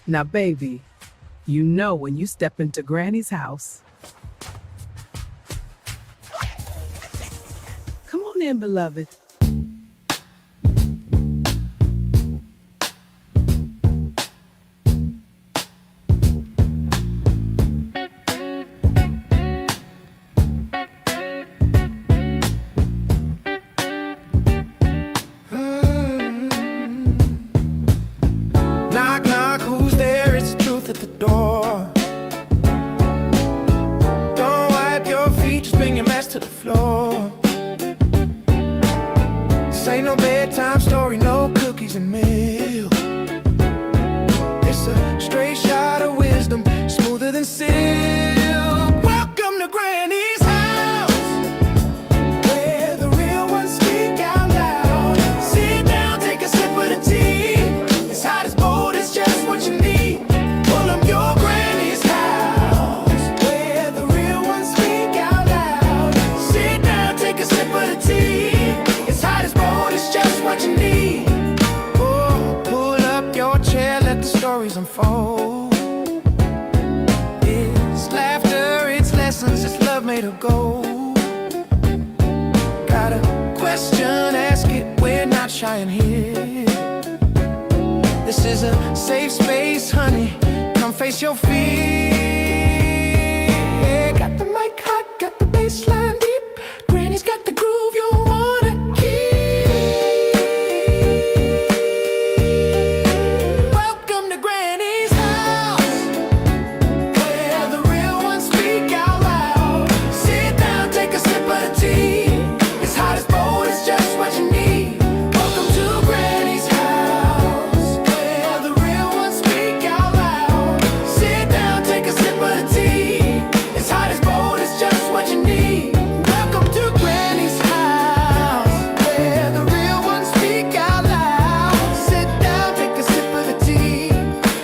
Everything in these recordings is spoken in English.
Now, baby, you know when you step into Granny's house. Come on in, beloved. Knock, knock, who's there? It's the truth at the door. Don't wipe your feet, just bring your mess to the floor. This ain't no bedtime story, no cookies and milk. It's a straight shot of wisdom, smoother than silk. Welcome to Granny's house, where the real ones speak out loud. Sit down, take a sip of the tea. It's hot as bold, it's just what you need. Pull up your Granny's house, where the real ones speak out loud. Sit down, take a sip of the tea. It's hot as bold, it's just what you need. Oh, pull up your chair, let the stories unfold. It's laughter, it's lessons, it's love made of gold. Got a question, ask it, we're not shy in here. This is a safe space, honey, come face your fear. Got the mic hot, got the bass line deep. Granny's got the groove you wanna keep. Welcome to Granny's house, where the real ones speak out loud. Sit down, take a sip of the tea. It's hot as bold, it's just what you need. Welcome to Granny's house, where the real ones speak out loud. Sit down, take a sip of the tea. It's hot as bold, it's just what you need. Welcome to Granny's house, where the real ones speak out loud. Sit down, take a sip of the tea.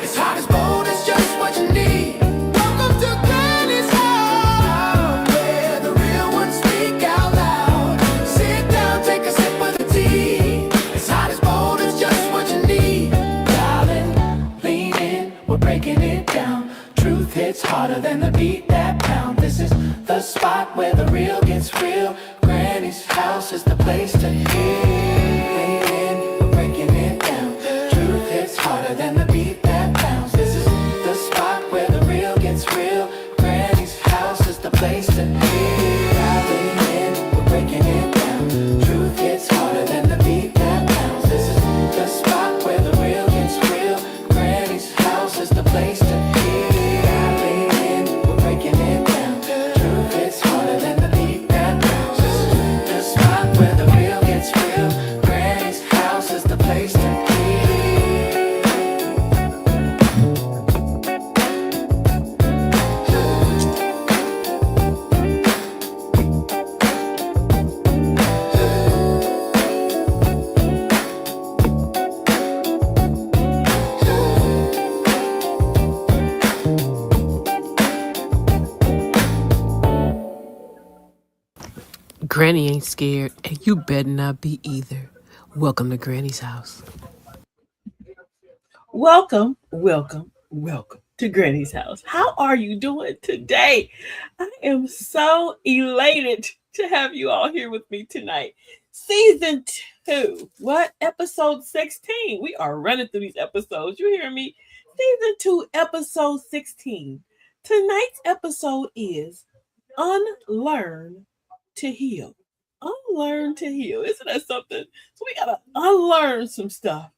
It's hot as bold, it's just what you need. Welcome to Granny's house, where the real ones speak out loud. Sit down, take a sip of the tea. It's hot as bold, it's just what you need. Darling, lean in, we're breaking it down. Truth hits harder than the beat that pound. This is the spot where the real gets real. Granny's house is the place to heal. Lean in, we're breaking it down. Truth hits harder than the beat that pounds. This is the spot where the real gets real. Granny's house is the place to heal. Lean in, we're breaking it down. Truth hits harder than the beat that pounds. This is the spot where the real gets real. Granny's house is the place to heal. Lean in, we're breaking it down. Truth hits harder than the beat that pounds. This is the spot where the real gets real. Granny's house is the place to heal. Granny ain't scared, and you better not be either. Welcome to Granny's house. Welcome to Granny's house. How are you doing today? I am so elated to have you all here with me tonight. Season 2. What? Episode 16. We are running through these episodes. You hear me? Season 2, episode 16. Tonight's episode is Unlearn to Heal. Unlearn to Heal. Isn't that something? So we got to unlearn some stuff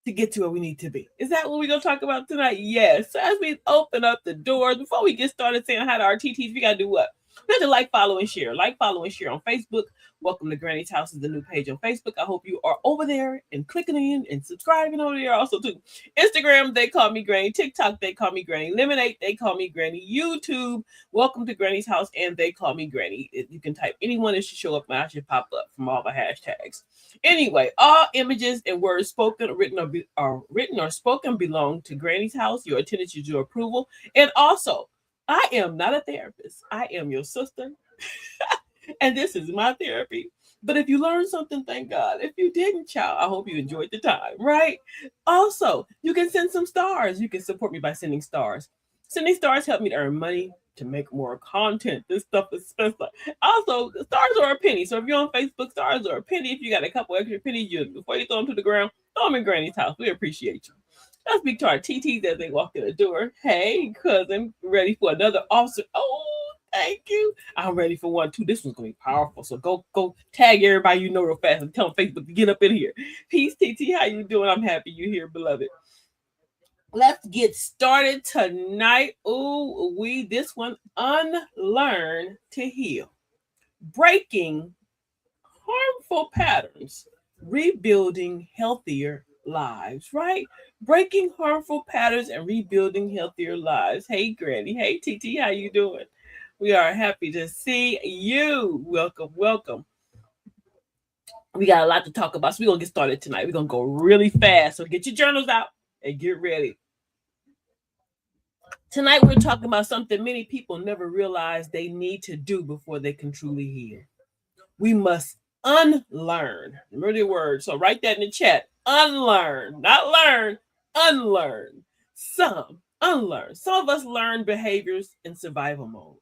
to get to where we need to be. Is that what we're going to talk about tonight? Yes. So as we open up the doors, before we get started saying hi to our TTs, we got to do what? We have to like, follow, and share. Like, follow, and share on Facebook. Welcome to Granny's House is the new page on Facebook. I hope you are over there and clicking in and subscribing over there also too. Instagram, they call me Granny. TikTok, they call me Granny. Lemonade, they call me Granny. YouTube, welcome to Granny's House, and they call me Granny. You can type anyone, it should show up and I should pop up from all the hashtags. Anyway, all images and words spoken, written or spoken belong to Granny's House. Your attention is your approval. And also, I am not a therapist. I am your sister. And this is my therapy. But if you learned something, thank God. If you didn't, child, I hope you enjoyed the time, right? Also, you can send some stars. You can support me by sending stars. Sending stars help me to earn money to make more content. This stuff is expensive. Also, stars are a penny. So if you're on Facebook, stars are a penny. If you got a couple extra pennies, before you throw them to the ground, throw them in Granny's house. We appreciate you. Let's speak to our TTs as they walk in the door. Hey, cousin, ready for another officer? Oh, thank you. I'm ready for one too. This one's gonna be powerful. So go tag everybody you know real fast and tell them Facebook to get up in here. Peace, TT. How you doing? I'm happy you're here, beloved. Let's get started tonight. Ooh, this one, Unlearn to Heal. Breaking harmful patterns, rebuilding healthier lives, right? Breaking harmful patterns and rebuilding healthier lives. Hey, Granny. Hey, TT. How you doing? We are happy to see you. Welcome, welcome. We got a lot to talk about, so we're going to get started tonight. We're going to go really fast. So get your journals out and get ready. Tonight, we're talking about something many people never realize they need to do before they can truly heal. We must unlearn. Remember the word. So write that in the chat. Unlearn, not learn, unlearn. Unlearn. Some of us learn behaviors in survival mode.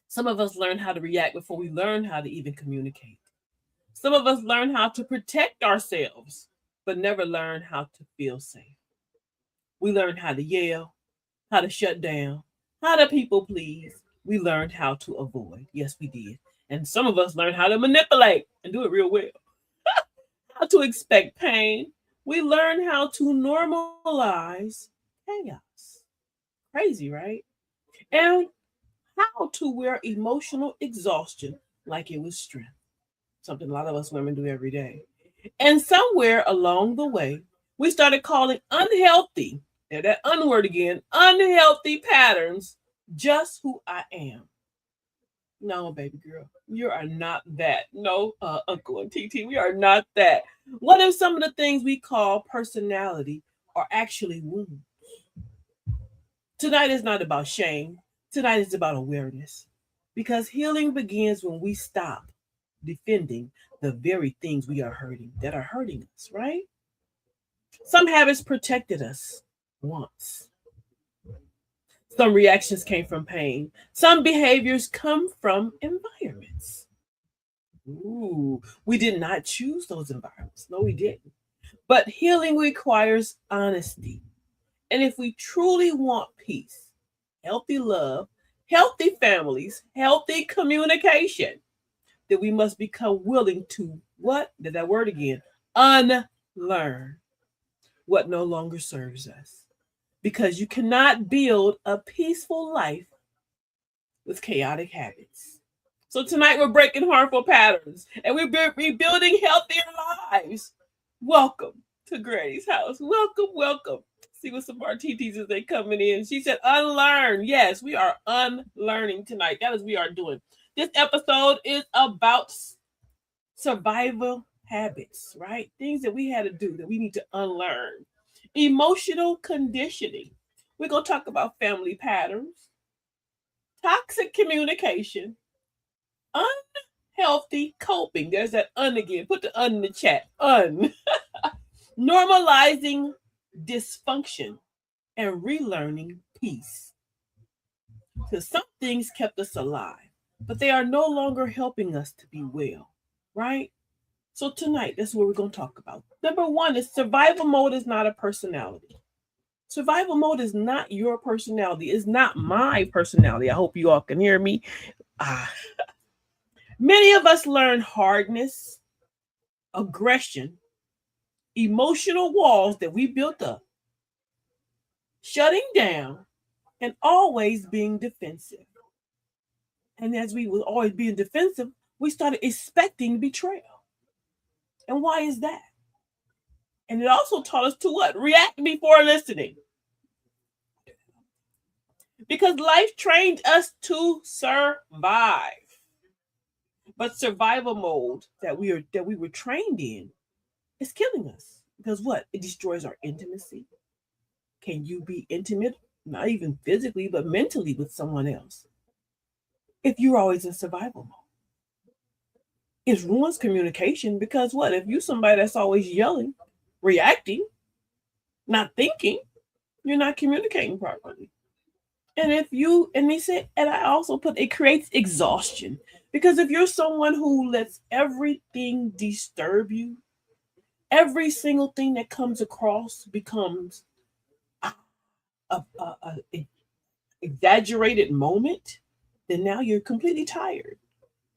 Some of us learn how to react before we learn how to even communicate. Some of us learn how to protect ourselves, but never learn how to feel safe. We learn how to yell, how to shut down, how to people please. We learned how to avoid. Yes, we did. And some of us learned how to manipulate and do it real well. How to expect pain. We learn how to normalize chaos. Crazy, right? And how to wear emotional exhaustion like it was strength. Something a lot of us women do every day. And somewhere along the way, we started calling unhealthy, there that unword again, unhealthy patterns just who I am. No, baby girl, you are not that. No, Uncle and TT, we are not that. What if some of the things we call personality are actually wounds? Tonight is not about shame. Tonight is about awareness. Because healing begins when we stop defending the very things we are hurting that are hurting us, right? Some habits protected us once. Some reactions came from pain. Some behaviors come from environments. Ooh, we did not choose those environments. No, we didn't. But healing requires honesty. And if we truly want peace, healthy love, healthy families, healthy communication, then we must become willing to what? Did that word again? Unlearn what no longer serves us. Because you cannot build a peaceful life with chaotic habits. So tonight we're breaking harmful patterns and we're rebuilding healthier lives. Welcome to Granny's house. Welcome, welcome. See what some of our TTs as they coming in. She said, unlearn. Yes, we are unlearning tonight. That is we are doing. This episode is about survival habits, right? Things that we had to do that we need to unlearn. Emotional conditioning. We're going to talk about family patterns, toxic communication, unhealthy coping. There's that un again. Put the un in the chat. Un. Normalizing dysfunction and relearning peace. Because some things kept us alive, but they are no longer helping us to be well, right? So tonight, that's what we're going to talk about. Number one is survival mode is not a personality. Survival mode is not your personality. It's not my personality. I hope you all can hear me. Many of us learn hardness, aggression, emotional walls that we built up, shutting down, and always being defensive. And as we were always being defensive, we started expecting betrayal. And why is that? And it also taught us to what? React before listening. Because life trained us to survive. But survival mode that we were trained in is killing us. Because what? It destroys our intimacy. Can you be intimate, not even physically, but mentally with someone else? If you're always in survival mode. it ruins communication because what? If you somebody that's always yelling, reacting, not thinking, you're not communicating properly. And if you, and they said, and I also put, it creates exhaustion. Because if you're someone who lets everything disturb you, every single thing that comes across becomes a exaggerated moment, then now you're completely tired.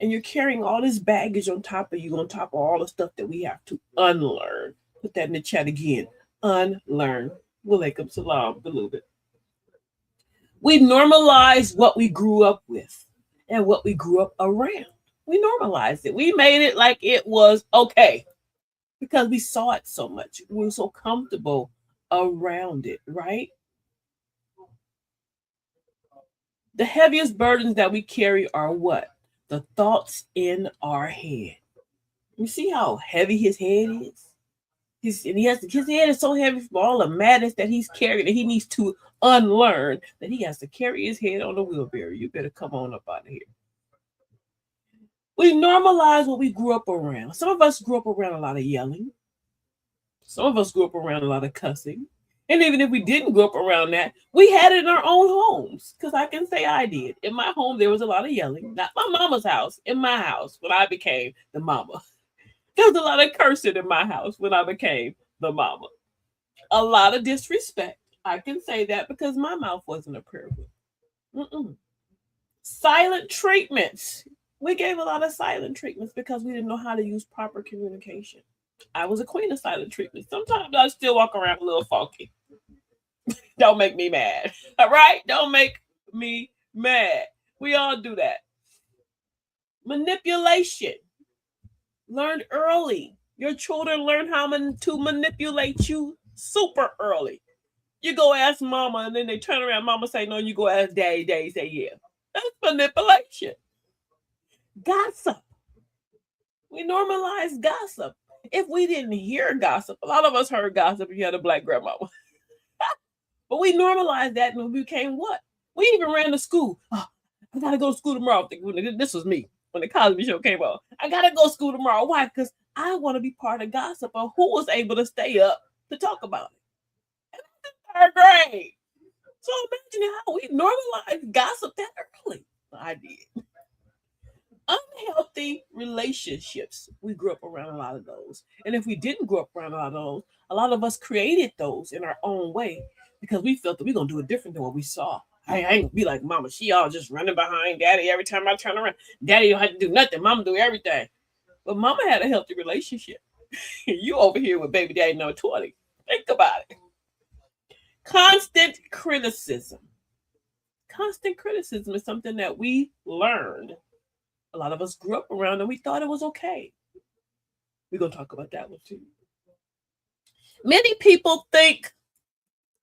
And you're carrying all this baggage on top of you, on top of all the stuff that we have to unlearn. Put that in the chat again. Unlearn. Walaikum salam, beloved. We normalize what we grew up with and what we grew up around. We normalized it. We made it like it was okay because we saw it so much. We were so comfortable around it, right? The heaviest burdens that we carry are what? The thoughts in our head. You see how heavy his head is? His head is so heavy from all the madness that he's carrying that he needs to unlearn, that he has to carry his head on the wheelbarrow. You better come on up out of here. We normalize what we grew up around. Some of us grew up around a lot of yelling. Some of us grew up around a lot of cussing. And even if we didn't grow up around that, we had it in our own homes. Because I can say I did. In my home, there was a lot of yelling. Not my mama's house. In my house, when I became the mama. There was a lot of cursing in my house when I became the mama. A lot of disrespect. I can say that because my mouth wasn't a prayer book. Silent treatments. We gave a lot of silent treatments because we didn't know how to use proper communication. I was a queen of silent treatment. Sometimes I still walk around a little funky. Don't make me mad. All right? Don't make me mad. We all do that. Manipulation. Learn early. Your children learn how to manipulate you super early. You go ask mama, and then they turn around. Mama say no. You go ask daddy. Daddy say yeah. That's manipulation. Gossip. We normalize gossip. If we didn't hear gossip, a lot of us heard gossip if you had a black grandmama. But we normalized that and we became what? We even ran to school. Oh, I gotta go to school tomorrow. This was me when the Cosby Show came on. I gotta go to school tomorrow. Why? Because I want to be part of gossip of who was able to stay up to talk about it. And third grade. So imagine how we normalized gossip that early. I did. Unhealthy relationships. We grew up around a lot of those. And if we didn't grow up around a lot of those, a lot of us created those in our own way because we felt that we're going to do it different than what we saw. I ain't going to be like mama. She all just running behind daddy every time I turn around. Daddy don't have to do nothing. Mama do everything. But mama had a healthy relationship. You over here with baby daddy number 20. Think about it. Constant criticism. Constant criticism is something that we learned. A lot of us grew up around and we thought it was okay. We're going to talk about that one too. Many people think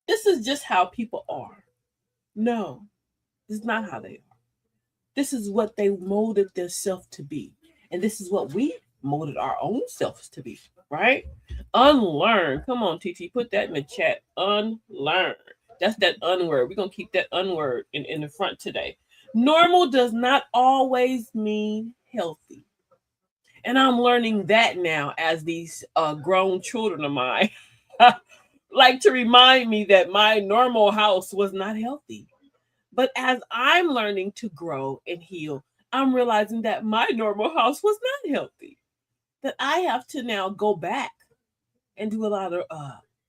this is just how people are. No, this is not how they are. This is what they molded their self to be. And this is what we molded our own selves to be, right? Unlearn. Come on, TT, put that in the chat. Unlearn. That's that unword. We're going to keep that unword in the front today. Normal does not always mean healthy. And I'm learning that now as these grown children of mine like to remind me that my normal house was not healthy. But as I'm learning to grow and heal, I'm realizing that my normal house was not healthy. That I have to now go back and do a lot of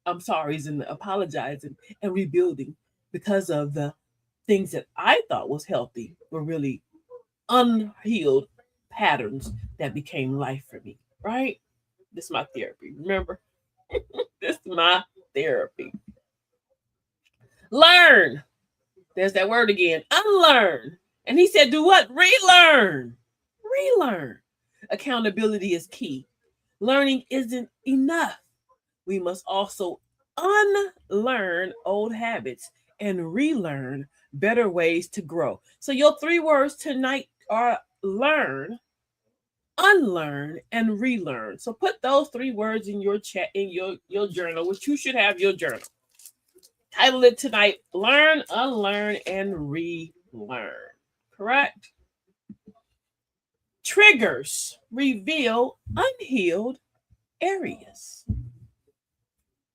I'm sorry's and apologizing and rebuilding because of the things that I thought was healthy were really unhealed patterns that became life for me, right? This is my therapy. Remember? This is my therapy. Learn. There's that word again. Unlearn. And he said, do what? Relearn. Relearn. Accountability is key. Learning isn't enough. We must also unlearn old habits and relearn better ways to grow. So your 3 words tonight are learn, unlearn, and relearn. So put those 3 words in your chat, in your journal, which you should have your journal. Title it tonight, Learn, Unlearn, and Relearn. Correct? Triggers reveal unhealed areas.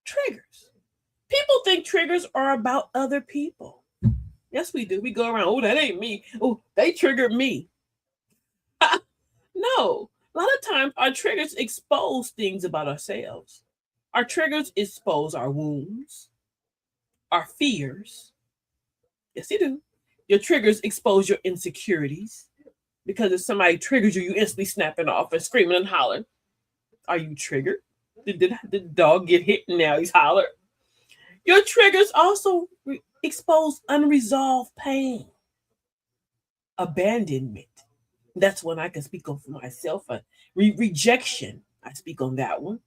Triggers. People think triggers are about other people. Yes, we do. We go around, oh, that ain't me. Oh, they triggered me. No. A lot of times our triggers expose things about ourselves. Our triggers expose our wounds, our fears. Yes, they do. Your triggers expose your insecurities. Because if somebody triggers you, you instantly snapping off and screaming and hollering. Are you triggered? Did the dog get hit and now he's hollering? Your triggers also expose unresolved pain, abandonment. That's one I can speak on for myself. Rejection, I speak on that one.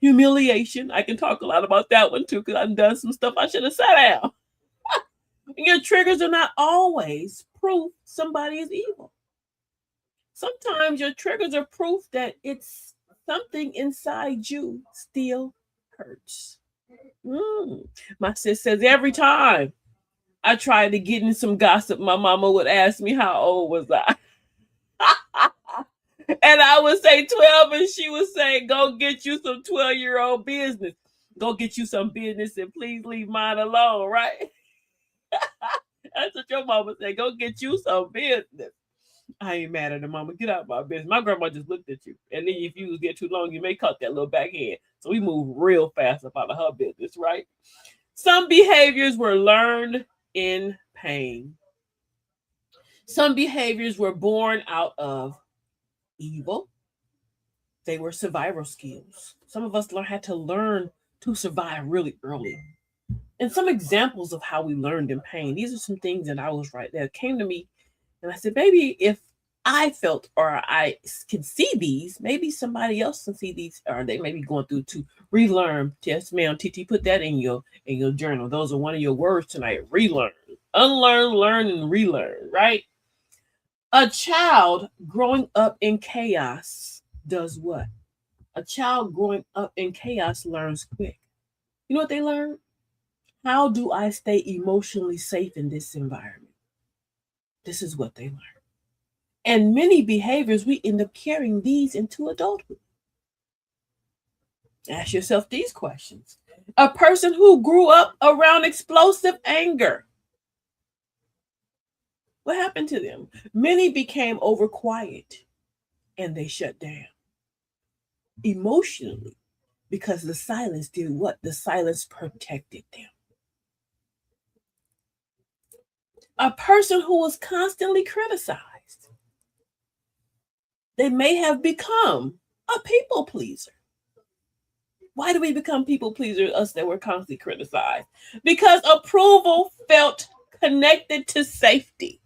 Humiliation, I can talk a lot about that one too because I've done some stuff I should have sat down. And your triggers are not always proof somebody is evil. Sometimes your triggers are proof that it's something inside you still hurts. My sis says every time I tried to get in some gossip, my mama would ask me how old was I. And I would say 12, and she would say, go get you some 12-year-old business. Go get you some business and please leave mine alone, right? That's what your mama said. Go get you some business. I ain't mad at her, mama. Get out of my business. My grandma just looked at you. And then if you get too long, you may cut that little backhand. So we move real fast up out of her business, right? Some behaviors were learned in pain. Some behaviors were born out of evil. They were survival skills. Some of us had to learn to survive really early. And some examples of how we learned in pain. These are some things that I was right there. It came to me and I said, maybe if I felt or I can see these, maybe somebody else can see these, or they may be going through to relearn. Yes, ma'am, TT, put that in your journal. Those are one of your words tonight. Relearn, unlearn, learn, and relearn. Right? A child growing up in chaos does what? A child growing up in chaos learns quick. You know what they learn? How do I stay emotionally safe in this environment? This is what they learn. And many behaviors, we end up carrying these into adulthood. Ask yourself these questions. A person who grew up around explosive anger, what happened to them? Many became over quiet and they shut down emotionally because the silence did what? The silence protected them. A person who was constantly criticized, they may have become a people pleaser. Why do we become people pleasers, us that were constantly criticized? Because approval felt connected to safety.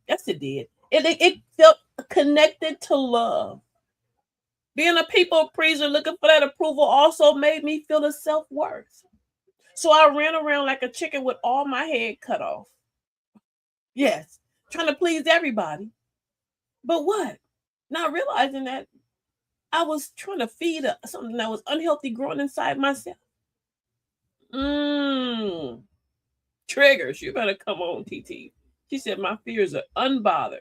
Yes, it did. It felt connected to love. Being a people pleaser, looking for that approval also made me feel a self-worth. So I ran around like a chicken with all my head cut off. Yes, trying to please everybody. But what? Not realizing that I was trying to feed something that was unhealthy growing inside myself. Triggers. You better come on, TT. She said, my fears are unbothered.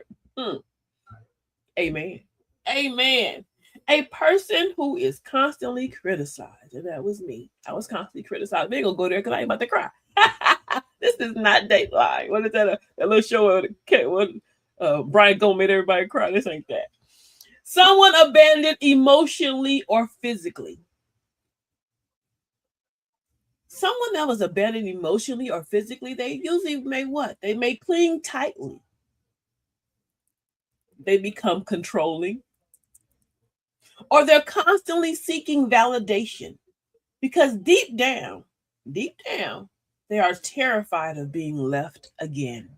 Amen. Amen. A person who is constantly criticized, and that was me. I was constantly criticized. We ain't gonna go there because I ain't about to cry. This is not Dateline. What is that? That little show where Brian Gomez made everybody cry. This ain't that. Someone abandoned emotionally or physically. Someone that was abandoned emotionally or physically, they usually may what? They may cling tightly. They become controlling. Or they're constantly seeking validation. Because deep down, they are terrified of being left again.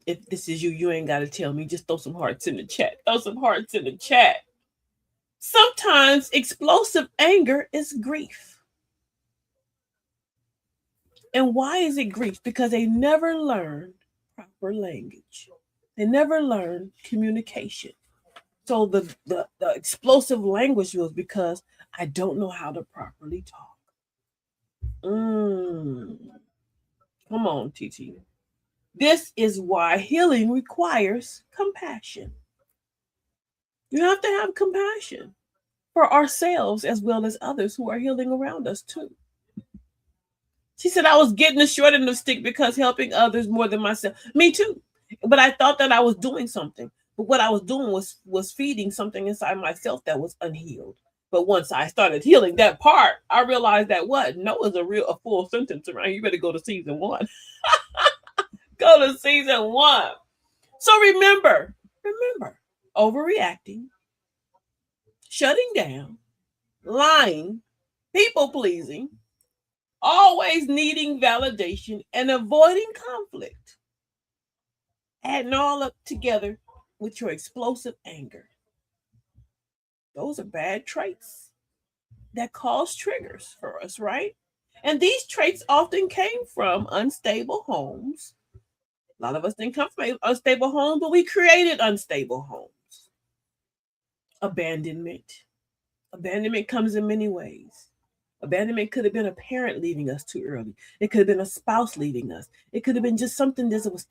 If this is you, you ain't got to tell me. Just throw some hearts in the chat. Throw some hearts in the chat. Sometimes explosive anger is grief. And why is it grief? Because they never learned proper language. They never learned communication. So the explosive language was because I don't know how to properly talk. Come on, TT. This is why healing requires compassion. You have to have compassion for ourselves as well as others who are healing around us too. She said, I was getting the short end of the stick because helping others more than myself. Me too. But I thought that I was doing something. But what I was doing was feeding something inside myself that was unhealed. But once I started healing that part, I realized that what? No is a full sentence around. You better go to season 1. Go to season 1. So remember, overreacting, shutting down, lying, people pleasing, always needing validation, and avoiding conflict. Adding all up together with your explosive anger. Those are bad traits that cause triggers for us, right? And these traits often came from unstable homes. A lot of us didn't come from unstable homes, but we created unstable homes. Abandonment. Abandonment comes in many ways. Abandonment could have been a parent leaving us too early. It could have been a spouse leaving us. It could have been just something that was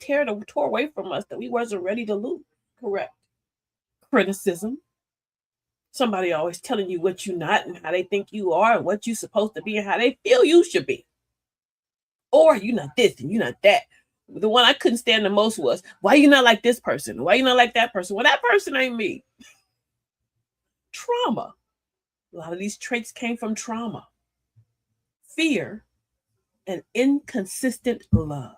tore away from us that we wasn't ready to lose. Correct. Criticism. Somebody always telling you what you're not and how they think you are and what you're supposed to be and how they feel you should be. Or you're not this and you're not that. The one I couldn't stand the most was, why you not like this person? Why you not like that person? Well, that person ain't me. Trauma. A lot of these traits came from trauma. Fear and inconsistent love.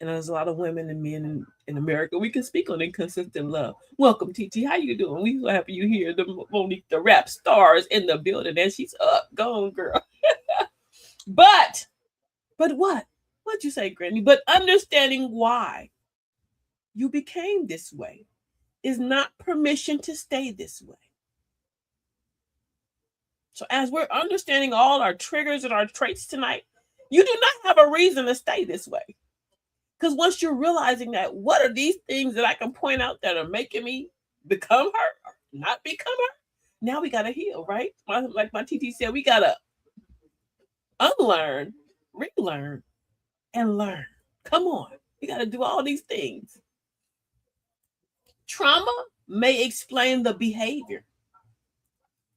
And there's a lot of women and men in America. We can speak on inconsistent love. Welcome, TT. How you doing? We so happy you here. The Monique, the rap stars in the building, and she's up. Go on, girl. but what? What'd you say, Granny? But understanding why you became this way is not permission to stay this way. So as we're understanding all our triggers and our traits tonight, you do not have a reason to stay this way. Because once you're realizing that, what are these things that I can point out that are making me become her or not become her? Now we got to heal, right? Like my TT said, we got to unlearn, relearn, and learn. Come on. We got to do all these things. Trauma may explain the behavior,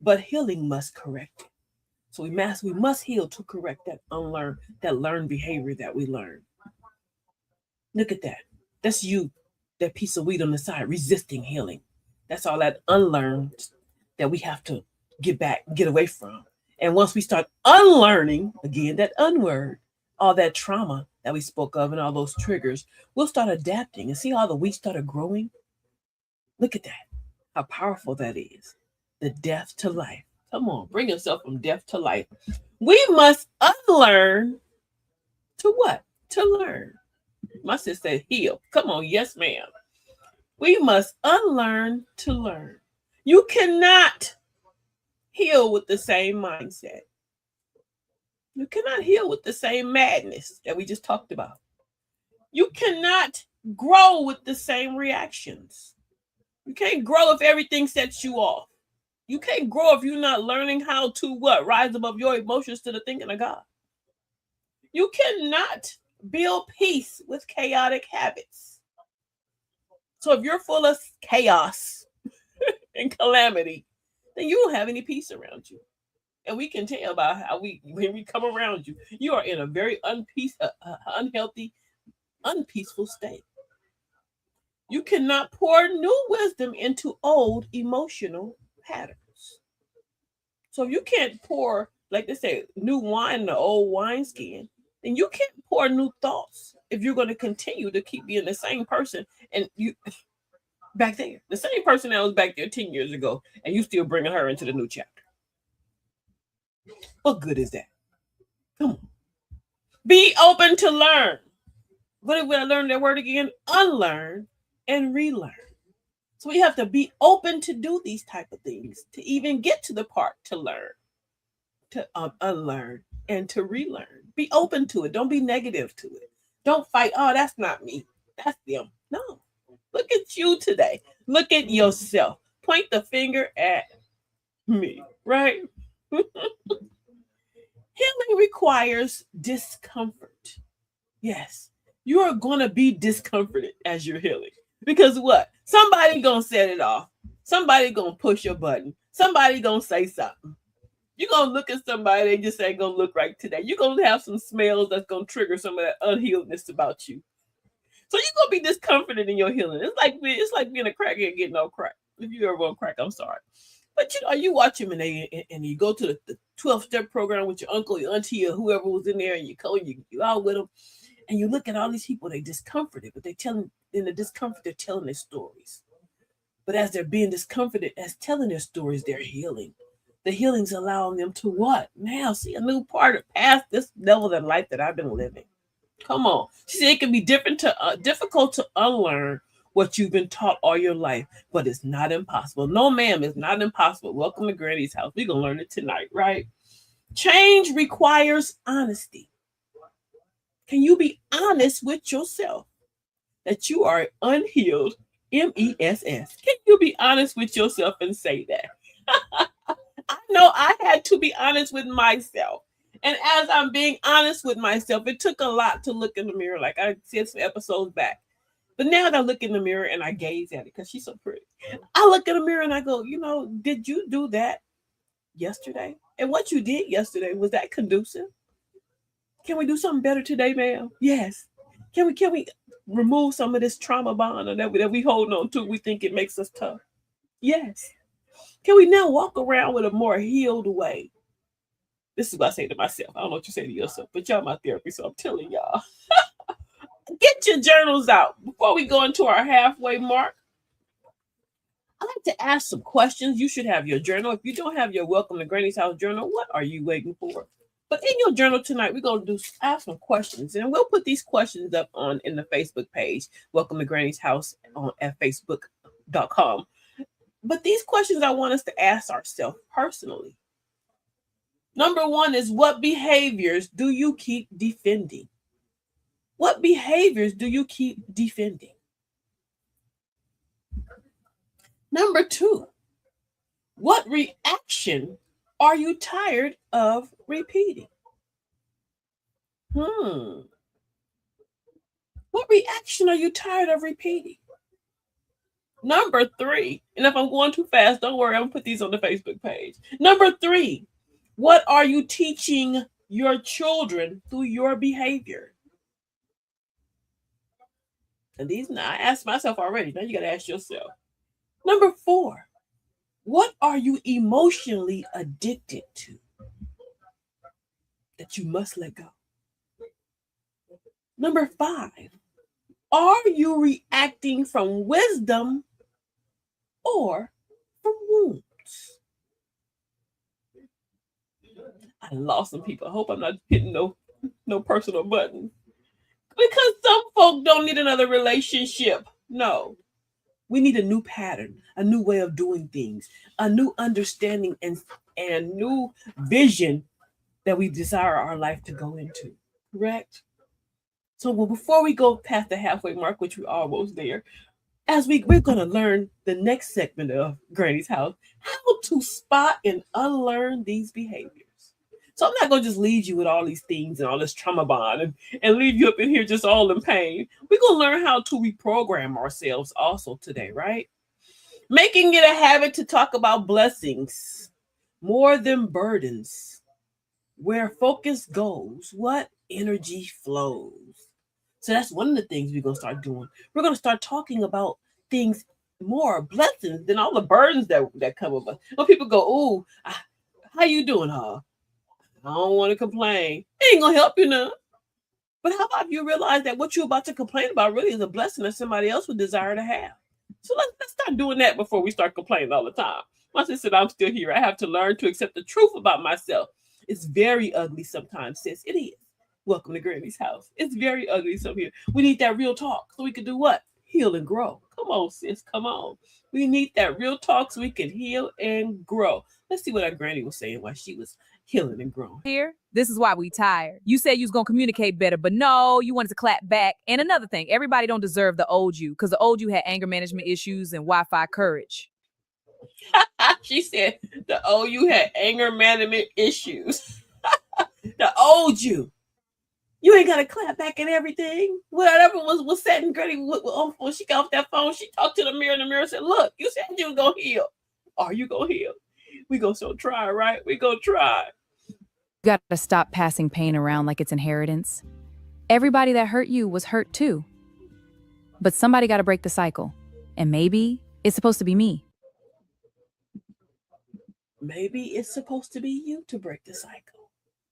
but healing must correct it. So we must heal to correct that learned behavior that we learn. Look at that. That's you, that piece of weed on the side, resisting healing. That's all that unlearned that we have to get away from. And once we start unlearning, again, that unword, all that trauma that we spoke of and all those triggers, we'll start adapting and see how the wheat started growing. Look at that. How powerful that is. The death to life. Come on, bring yourself from death to life. We must unlearn to what? To learn. My sister said heal. Come on, yes, ma'am. We must unlearn to learn. You cannot heal with the same mindset. You cannot heal with the same madness that we just talked about. You cannot grow with the same reactions. You can't grow if everything sets you off. You can't grow if you're not learning how to what? Rise above your emotions to the thinking of God. You cannot build peace with chaotic habits. So if you're full of chaos and calamity, then you don't have any peace around you. And we can tell by how when we come around you, you are in a very unhealthy, unpeaceful state. You cannot pour new wisdom into old emotional patterns. So if you can't pour, like they say, new wine in the old wineskin, then you can't pour new thoughts if you're going to continue to keep being the same person and you back there, the same person that was back there 10 years ago, and you still bringing her into the new chapter. What good is that? Come on. Be open to learn. What did I learn that word again? Unlearn and relearn. So we have to be open to do these type of things to even get to the part to learn, to unlearn, and to relearn. Be open to it. Don't be negative to it. Don't fight. Oh, that's not me. That's them. No. Look at you today. Look at yourself. Point the finger at me, right? Healing requires discomfort. Yes. you are going to be discomforted as you're healing. Because what? Somebody going to set it off. Somebody going to push your button. Somebody going to say something. You're going to look at somebody, they just ain't going to look right today. You're going to have some smells that's going to trigger some of that unhealedness about you. So you're going to be discomforted in your healing. It's like being a crackhead getting no crack. If you ever on crack, I'm sorry. But you watch them and you go to the 12-step program with your uncle, your auntie, or whoever was in there, and you out with them, and you look at all these people, they discomforted, but in the discomfort, they're telling their stories. But as they're being discomforted, as telling their stories, they're healing. The healing's allowing them to what? Now see a new part of past this level of life that I've been living. Come on. See, it can be difficult to unlearn what you've been taught all your life, but it's not impossible. No, ma'am, it's not impossible. Welcome to Granny's house. We're going to learn it tonight, right? Change requires honesty. Can you be honest with yourself that you are unhealed? MESS. Can you be honest with yourself and say that? I know I had to be honest with myself. And as I'm being honest with myself, it took a lot to look in the mirror, like I said some episodes back. But now that I look in the mirror and I gaze at it because she's so pretty, I look in the mirror and I go, did you do that yesterday? And what you did yesterday, was that conducive? Can we do something better today, ma'am? Yes. Can we remove some of this trauma bond that we hold on to? We think it makes us tough. Yes. Can we now walk around with a more healed way? This is what I say to myself. I don't know what you say to yourself, but y'all my therapy, so I'm telling y'all. Get your journals out. Before we go into our halfway mark, I like to ask some questions. You should have your journal. If you don't have your Welcome to Granny's House journal, what are you waiting for? But in your journal tonight, we're going to ask some questions, and we'll put these questions up in the Facebook page, Welcome to Granny's House at facebook.com. But these questions I want us to ask ourselves personally. Number one is, what behaviors do you keep defending? What behaviors do you keep defending? Number two, what reaction are you tired of repeating? What reaction are you tired of repeating? Number three, and if I'm going too fast, don't worry, I'm going to put these on the Facebook page. Number three, what are you teaching your children through your behavior? And these, now I asked myself already. Now you got to ask yourself. Number four, what are you emotionally addicted to that you must let go? Number five, are you reacting from wisdom or from wounds? I lost some people. I hope I'm not hitting no personal button. Because some folk don't need another relationship. No. We need a new pattern, a new way of doing things, a new understanding and new vision that we desire our life to go into. Correct? So before we go past the halfway mark, which we're almost there, as we're going to learn the next segment of Granny's House, how to spot and unlearn these behaviors. So I'm not going to just leave you with all these things and all this trauma bond and leave you up in here just all in pain. We're going to learn how to reprogram ourselves also today, right? Making it a habit to talk about blessings more than burdens. Where focus goes, what energy flows. So that's one of the things we're going to start doing. We're going to start talking about things more, blessings, than all the burdens that come with us. When people go, "Ooh, how you doing, huh? I don't want to complain." It ain't going to help you none. But how about you realize that what you're about to complain about really is a blessing that somebody else would desire to have? So let's start doing that before we start complaining all the time. Once I said I'm still here, I have to learn to accept the truth about myself. It's very ugly sometimes, sis. It is. Welcome to Granny's house. It's very ugly sometimes. We need that real talk so we can do what? Heal and grow. Come on, sis. Come on. We need that real talk so we can heal and grow. Let's see what our granny was saying while she was healing and growing. Here, this is why we tired. You said you was gonna communicate better, but no, you wanted to clap back. And another thing, everybody don't deserve the old you, because the old you had anger management issues and Wi-Fi courage. She said the old you had anger management issues. The old you. You ain't got to clap back at everything. Whatever was said and Granny, when she got off that phone, she talked to the mirror, and the mirror said, look, you said you was going to heal. Are you going to heal? We going to try, right? We going to try. You gotta stop passing pain around like it's inheritance. Everybody that hurt you was hurt too. But somebody gotta break the cycle. And maybe it's supposed to be me. Maybe it's supposed to be you to break the cycle.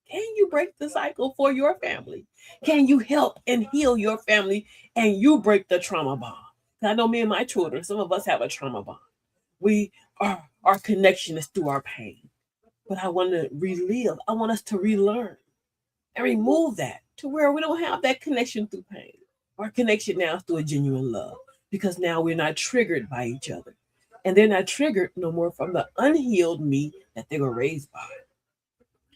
Can you break the cycle for your family? Can you help and heal your family and you break the trauma bond? I know me and my children, some of us have a trauma bond. Our connection is through our pain. But I want to relive. I want us to relearn and remove that to where we don't have that connection through pain. Our connection now is through a genuine love because now we're not triggered by each other. And they're not triggered no more from the unhealed me that they were raised by.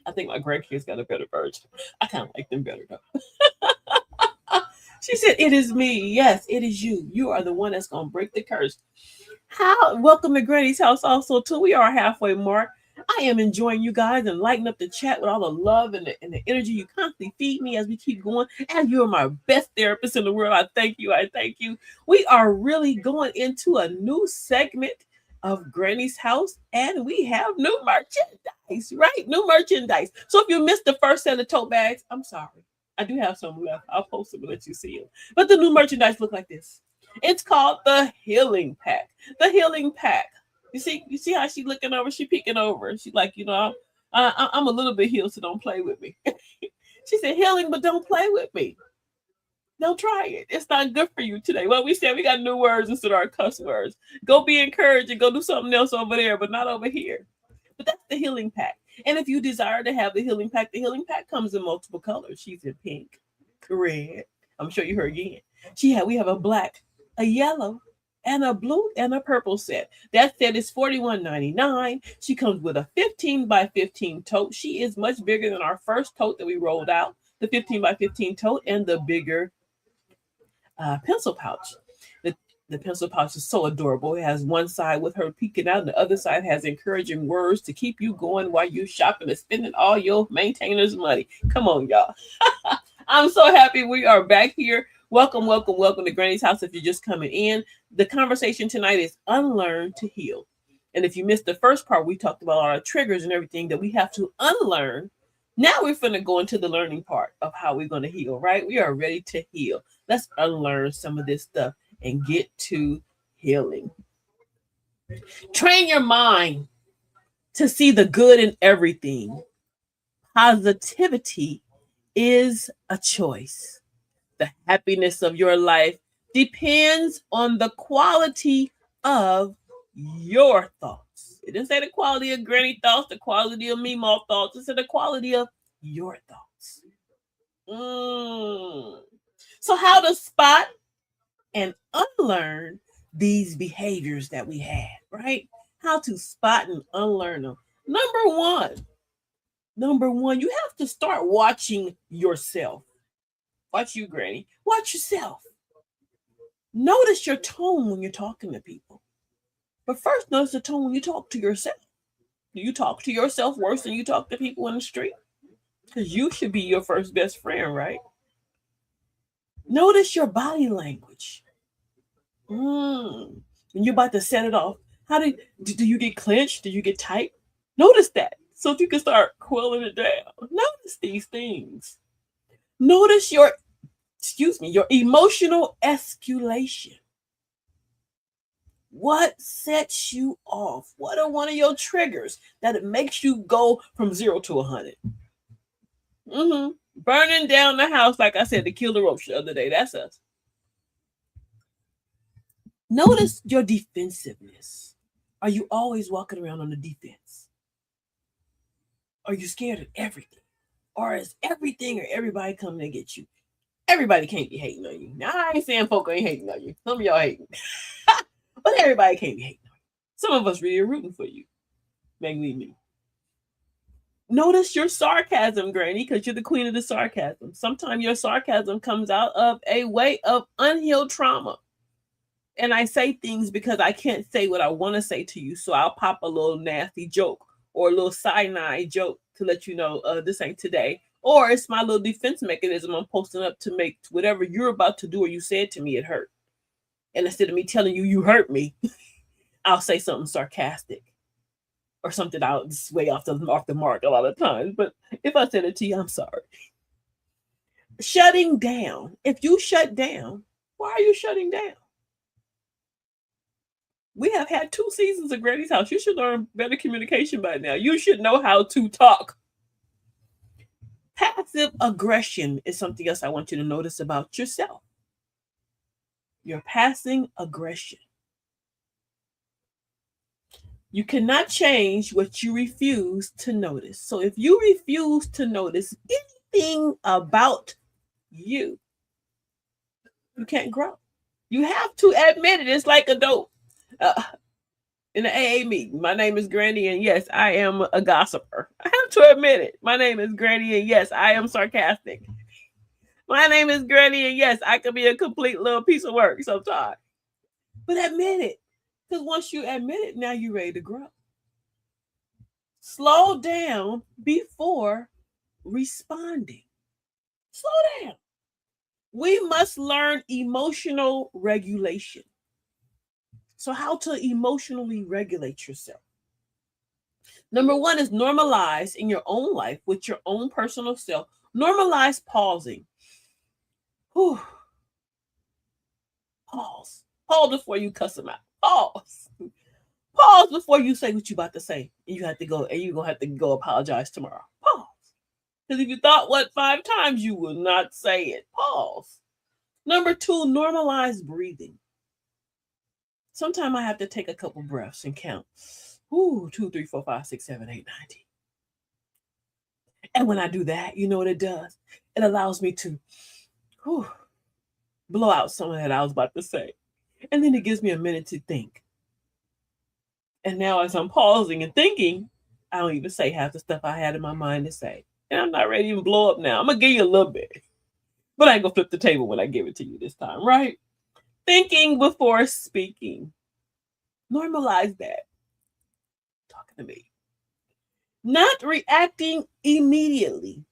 I think my grandkids got a better version. I kind of like them better though. She said, it is me. Yes, it is you. You are the one that's going to break the curse. Welcome to Granny's house also too. We are halfway mark. I am enjoying you guys and lighting up the chat with all the love and the energy you constantly feed me as we keep going. And you are my best therapist in the world. I thank you. I thank you. We are really going into a new segment of Granny's house, and we have new merchandise, right? New merchandise. So if you missed the first set of tote bags, I'm sorry. I do have some left. I'll post them and let you see them. But the new merchandise look like this. It's called the Healing Pack. The Healing Pack. You see how she looking over? She peeking over. She's like, I'm a little bit healed, so don't play with me. She said, healing, but don't play with me. Don't try it. It's not good for you today. Well, we said we got new words instead of our cuss words. Go be encouraged and go do something else over there, but not over here. But that's the Healing Pack. And if you desire to have the Healing Pack comes in multiple colors. She's in pink, red. I'm sure you heard again. We have a black, a yellow, and a blue and a purple set. That set is $41.99. She comes with a 15 by 15 tote. She is much bigger than our first tote that we rolled out, the 15 by 15 tote, and the bigger pencil pouch. The pencil pouch is so adorable. It has one side with her peeking out, and the other side has encouraging words to keep you going while you shopping and spending all your maintainers' money. Come on, y'all. I'm so happy we are back here. Welcome to Granny's house. If you're just coming in, the conversation tonight is Unlearn to Heal. And if you missed the first part, we talked about our triggers and everything that we have to unlearn. Now we're going to go into the learning part of how we're going to heal, right? We are ready to heal. Let's unlearn some of this stuff and get to healing. Train your mind to see the good in everything. Positivity is a choice. The happiness of your life depends on the quality of your thoughts. It didn't say the quality of Granny thoughts, the quality of Meemaw thoughts. It said the quality of your thoughts. So how to spot and unlearn these behaviors that we had, right? How to spot and unlearn them. Number one, you have to start watching yourself. Watch you, Granny. Watch yourself. Notice your tone when you're talking to people. But first, notice the tone when you talk to yourself. Do you talk to yourself worse than you talk to people in the street? Because you should be your first best friend, right? Notice your body language. When you're about to set it off, how do you get clenched? Do you get tight? Notice that so you can start quelling it down. Notice these things. Notice your emotional escalation. What sets you off? What are one of your triggers that it makes you go from 0 to 100? Burning down the house, like I said, to kill the roach the other day. That's us. Notice your defensiveness. Are you always walking around on the defense? Are you scared of everything? Or is everything or everybody coming to get you? Everybody can't be hating on you. Now, I ain't saying folk ain't hating on you. Some of y'all hating. But everybody can't be hating on you. Some of us really are rooting for you. Mainly me. Notice your sarcasm, Granny, because you're the queen of the sarcasm. Sometimes your sarcasm comes out of a way of unhealed trauma. And I say things because I can't say what I want to say to you. So I'll pop a little nasty joke or a little cyanide joke to let you know this ain't today. Or it's my little defense mechanism I'm posting up to make whatever you're about to do or you said to me, it hurt. And instead of me telling you, you hurt me, I'll say something sarcastic or something out way off the mark a lot of times. But if I said it to you, I'm sorry. Shutting down. If you shut down, why are you shutting down? We have had 2 seasons of Granny's House. You should learn better communication by now. You should know how to talk. Passive aggression is something else I want you to notice about yourself. You're passing aggression. You cannot change what you refuse to notice. So if you refuse to notice anything about you, you can't grow. You have to admit it. It's like a dope. In the AA meeting, my name is Granny, and yes, I am a gossiper. I have to admit it. My name is Granny, and yes, I am sarcastic. My name is Granny, and yes, I can be a complete little piece of work sometimes. But admit it. Because once you admit it, now you're ready to grow. Slow down before responding. Slow down. We must learn emotional regulation. So, how to emotionally regulate yourself? Number 1 is normalize in your own life with your own personal self. Normalize pausing. Whew. Pause. Pause before you cuss them out. Pause. Pause before you say what you're about to say. And you have to go, and you're going to have to go apologize tomorrow. Pause. Because if you thought 5 times, you will not say it. Pause. Number 2, normalize breathing. Sometimes I have to take a couple breaths and count. 2, 3, 4, 5, 6, 7, 8, 9, 10. And when I do that, you know what it does? It allows me to blow out some of that I was about to say. And then it gives me a minute to think. And now as I'm pausing and thinking, I don't even say half the stuff I had in my mind to say. And I'm not ready to even blow up now. I'm going to give you a little bit. But I ain't going to flip the table when I give it to you this time, right? Thinking before speaking. Normalize that. Talking to me. Not reacting immediately.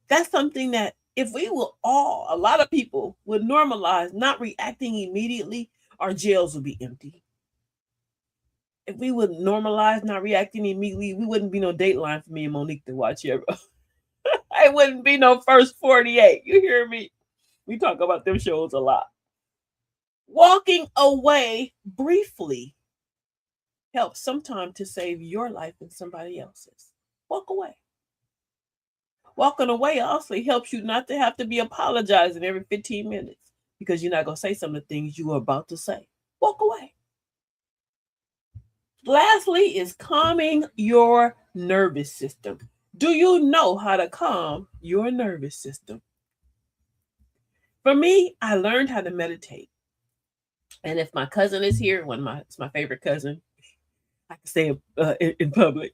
That's something that if we will a lot of people would normalize not reacting immediately, our jails would be empty. If we would normalize not reacting immediately, we wouldn't be no Dateline for me and Monique to watch here. It wouldn't be no First 48. You hear me? We talk about them shows a lot. Walking away briefly helps sometimes to save your life and somebody else's. Walk away. Walking away also helps you not to have to be apologizing every 15 minutes because you're not going to say some of the things you were about to say. Walk away. Lastly is calming your nervous system. Do you know how to calm your nervous system? For me, I learned how to meditate. And if my cousin is here, it's my favorite cousin, I can say it in public.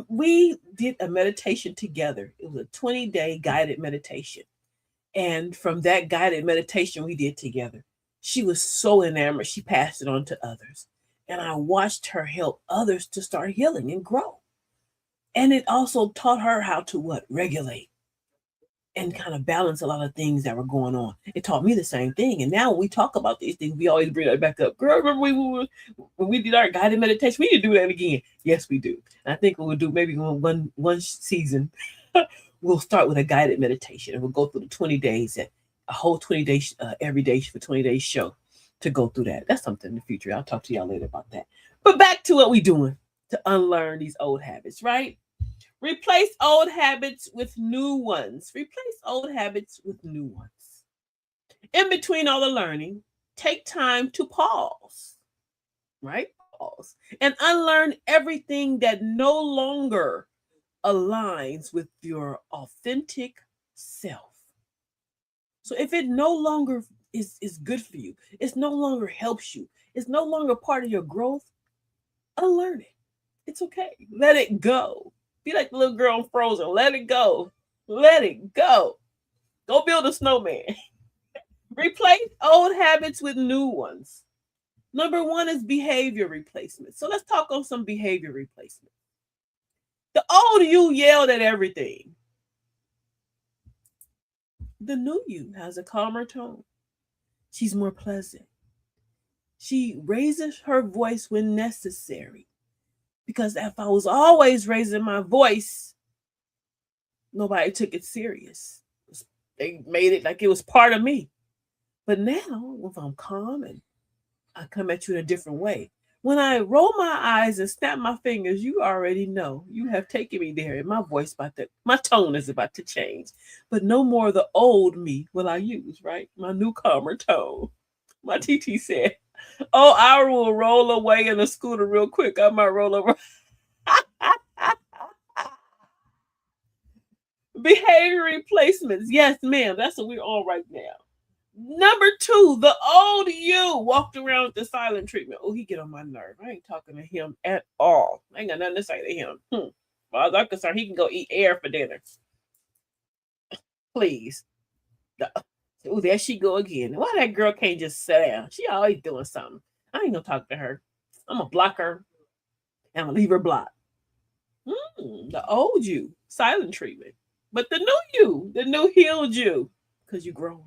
We did a meditation together. It was a 20-day guided meditation. And from that guided meditation we did together, she was so enamored. She passed it on to others. And I watched her help others to start healing and grow. And it also taught her how to regulate and kind of balance a lot of things that were going on. It taught me the same thing. And now when we talk about these things, we always bring that back up. Girl, remember when we did our guided meditation? We need to do that again. Yes, we do. And I think we'll do maybe one season. We'll start with a guided meditation. And we'll go through the 20 days, a whole 20 days, every day for 20 days show to go through that. That's something in the future. I'll talk to y'all later about that. But back to what we're doing to unlearn these old habits, right? Replace old habits with new ones. Replace old habits with new ones. In between all the learning, take time to pause, right? Pause and unlearn everything that no longer aligns with your authentic self. So if it no longer is good for you, it's no longer helps you, it's no longer part of your growth, unlearn it. It's okay. Let it go. Be like the little girl in Frozen. Let it go. Let it go. Go build a snowman. Replace old habits with new ones. Number 1 is behavior replacement. So let's talk on some behavior replacement. The old you yelled at everything. The new you has a calmer tone. She's more pleasant. She raises her voice when necessary. Because if I was always raising my voice, nobody took it serious. They made it like it was part of me. But now, if I'm calm and I come at you in a different way, when I roll my eyes and snap my fingers, you already know you have taken me there, and my tone is about to change. But no more the old me will I use, right? My new calmer tone. My TT said, "Oh, I will roll away in a scooter real quick. I might roll over." Behavior replacements. Yes, ma'am. That's what we're on right now. Number two, the old you walked around with the silent treatment. Oh, he get on my nerve. I ain't talking to him at all. I ain't got nothing to say to him. Well, as I'm concerned, he can go eat air for dinner. Please. Oh, there she go again. Why that girl can't just sit down? She always doing something. I ain't gonna talk to her. I'm gonna block her. And I'm gonna leave her blocked. The old you, silent treatment. But the new you, the new healed you, because you grown.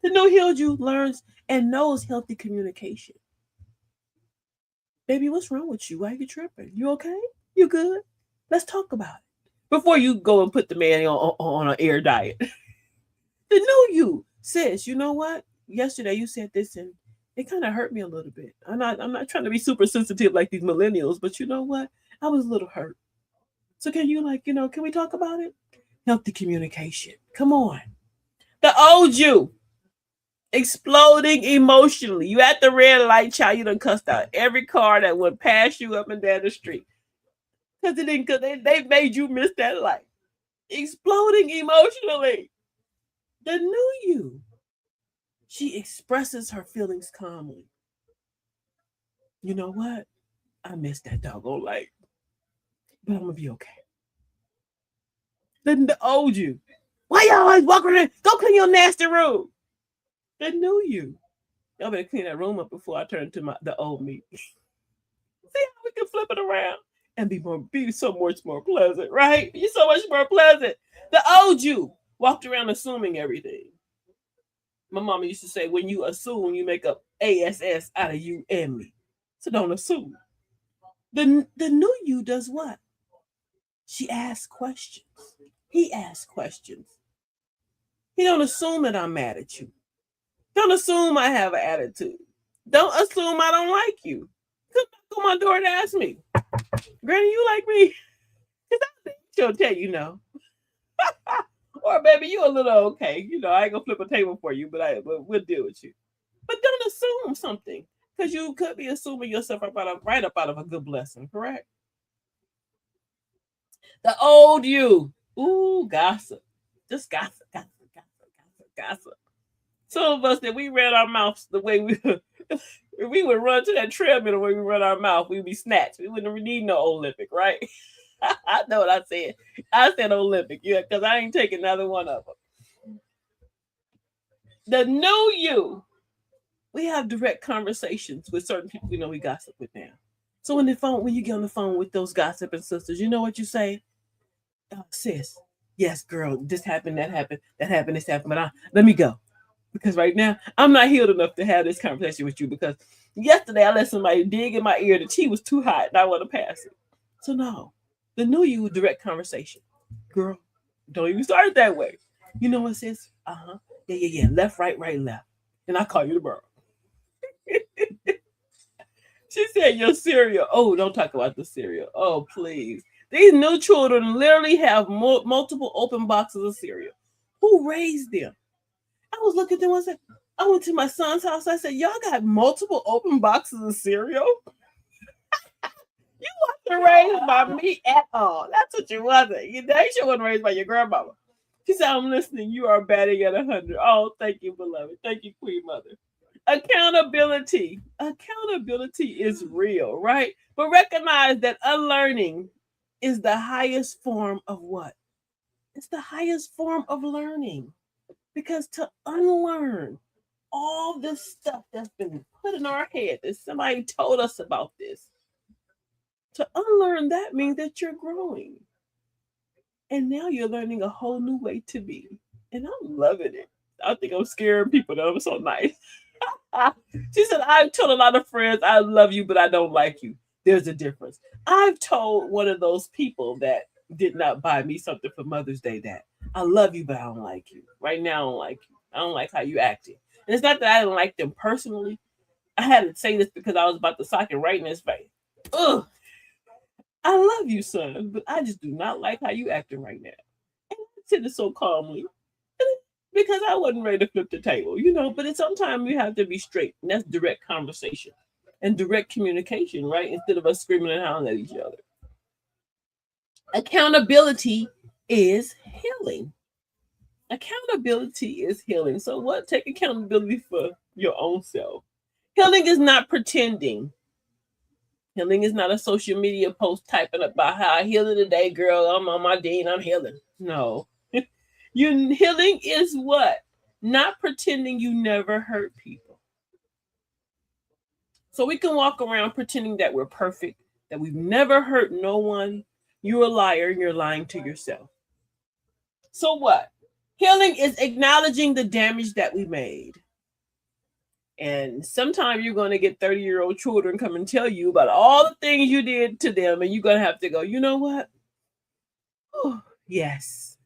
The new healed you learns and knows healthy communication. Baby, what's wrong with you? Why are you tripping? You okay? You good? Let's talk about it. Before you go and put the man on an air diet. The new you says, you know what? Yesterday you said this and it kind of hurt me a little bit. I'm not trying to be super sensitive like these millennials, but you know what? I was a little hurt. So can you can we talk about it? Healthy communication. Come on. The old you exploding emotionally. You at the red light, child. You done cussed out every car that would pass you up and down the street because they made you miss that light. Exploding emotionally. The new you. She expresses her feelings calmly. You know what? I missed that doggone light, but I'm gonna be okay. The old you. Why you always walking around? Go clean your nasty room. The new you. Y'all better clean that room up before I turn to the old me. See how we can flip it around and be so much more pleasant, right? You're so much more pleasant. The old you walked around assuming everything. My mama used to say, when you assume, you make up ASS out of you and me. So don't assume. The new you does what? She asks questions. He asks questions. He don't assume that I'm mad at you. Don't assume I have an attitude. Don't assume I don't like you. Come knock on my door and ask me, Granny, you like me? Because I think she'll tell you no. Or baby, you a little okay. I ain't gonna flip a table for you, but we'll deal with you. But don't assume something. Because you could be assuming yourself right up out of a good blessing, correct? The old you. Ooh, gossip. Just gossip, gossip, gossip, gossip, gossip. Some of us that we ran our mouths the way we if we would run to that treadmill the way we run our mouth, we'd be snatched. We wouldn't need no Olympic, right? I know what I said. I said Olympic, yeah, because I ain't taking another one of them. The new you. We have direct conversations with certain people we know we gossip with now. So when you get on the phone with those gossiping sisters, you know what you say? Oh, sis, yes, girl, this happened, that happened, this happened, but let me go. Because right now, I'm not healed enough to have this conversation with you because yesterday I let somebody dig in my ear. The tea was too hot and I want to pass it. So no, the new you with direct conversation. Girl, don't even start it that way. You know what, sis? Uh-huh. Yeah. Left, right, left. And I call you the bird. She said your cereal. Oh, don't talk about the cereal. Oh, please. These new children literally have multiple open boxes of cereal. Who raised them? I was looking at them and said, I went to my son's house. I said, y'all got multiple open boxes of cereal? You wasn't raised by me at all. That's what you wasn't. You wasn't raised by your grandmama. She said, I'm listening. You are batting at 100. Oh, thank you, beloved. Thank you, Queen Mother. Accountability. Accountability is real, right? But recognize that unlearning is the highest form of what? It's the highest form of learning. Because to unlearn all this stuff that's been put in our head, that somebody told us about this, to unlearn that means that you're growing. And now you're learning a whole new way to be. And I'm loving it. I think I'm scaring people that I'm so nice. She said, I've told a lot of friends I love you, but I don't like you. There's a difference. I've told one of those people that did not buy me something for Mother's Day that I love you, but I don't like you. Right now, I don't like you. I don't like how you acted. And it's not that I didn't like them personally. I had to say this because I was about to sock it right in his face. Ugh. I love you, son, but I just do not like how you acting right now. And I said it so calmly because I wasn't ready to flip the table, But it's sometimes you have to be straight, and that's direct conversation and direct communication, right? Instead of us screaming and howling at each other. Accountability is healing. Accountability is healing. So what? Take accountability for your own self. Healing is not pretending. Healing is not a social media post typing about how I healing today, girl. I'm on my day and I'm healing. No. Your healing is what? Not pretending you never hurt people. So we can walk around pretending that we're perfect, that we've never hurt no one. You're a liar and you're lying to yourself. So what? Healing is acknowledging the damage that we made. And sometimes you're going to get 30-year-old children come and tell you about all the things you did to them. And you're going to have to go, you know what? Oh, yes.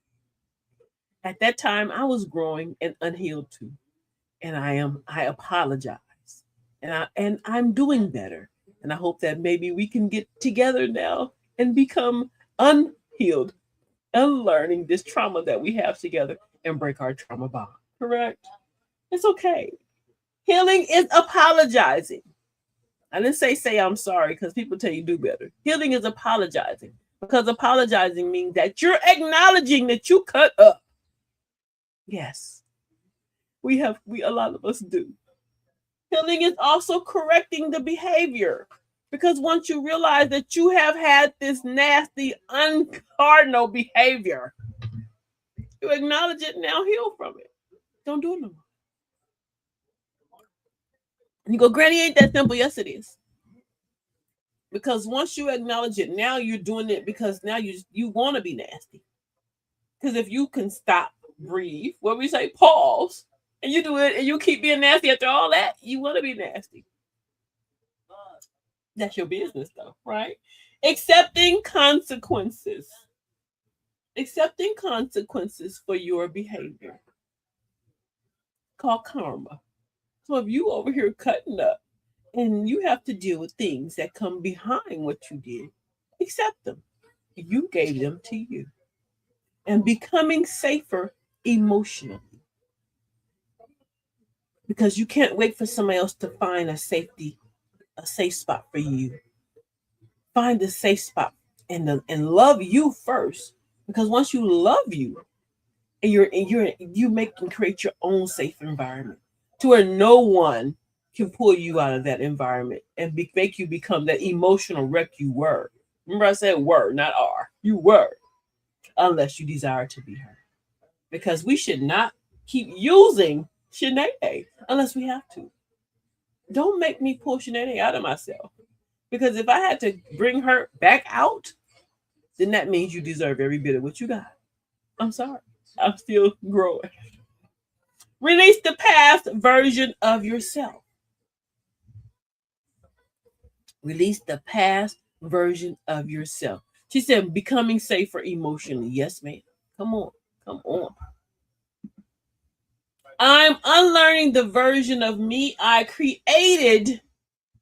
At that time, I was growing and unhealed too. And I apologize. And I'm doing better. And I hope that maybe we can get together now and become unhealed, unlearning this trauma that we have together and break our trauma bond. Correct? It's okay. Healing is apologizing. I didn't say I'm sorry because people tell you do better. Healing is apologizing because apologizing means that you're acknowledging that you cut up. Yes. We a lot of us do. Healing is also correcting the behavior because once you realize that you have had this nasty, uncardinal behavior, you acknowledge it, now heal from it. Don't do it no more. And you go, Granny, ain't that simple? Yes, it is. Because once you acknowledge it, now you're doing it because now you want to be nasty. Because if you can stop, breathe, what we say, pause, and you do it and you keep being nasty after all that, you want to be nasty. That's your business though, right? Accepting consequences. Accepting consequences for your behavior. Called karma. So if you over here cutting up and you have to deal with things that come behind what you did, accept them. You gave them to you. And becoming safer emotionally. Because you can't wait for somebody else to find a safe spot for you. Find a safe spot and love you first. Because once you love you, and you make and create your own safe environment to where no one can pull you out of that environment and make you become that emotional wreck you were. Remember I said were, not are. You were. Unless you desire to be her. Because we should not keep using Sinead unless we have to. Don't make me pull Sinead out of myself. Because if I had to bring her back out, then that means you deserve every bit of what you got. I'm sorry. I'm still growing. Release the past version of yourself. Release the past version of yourself. She said, becoming safer emotionally. Yes, ma'am. Come on. Come on. I'm unlearning the version of me I created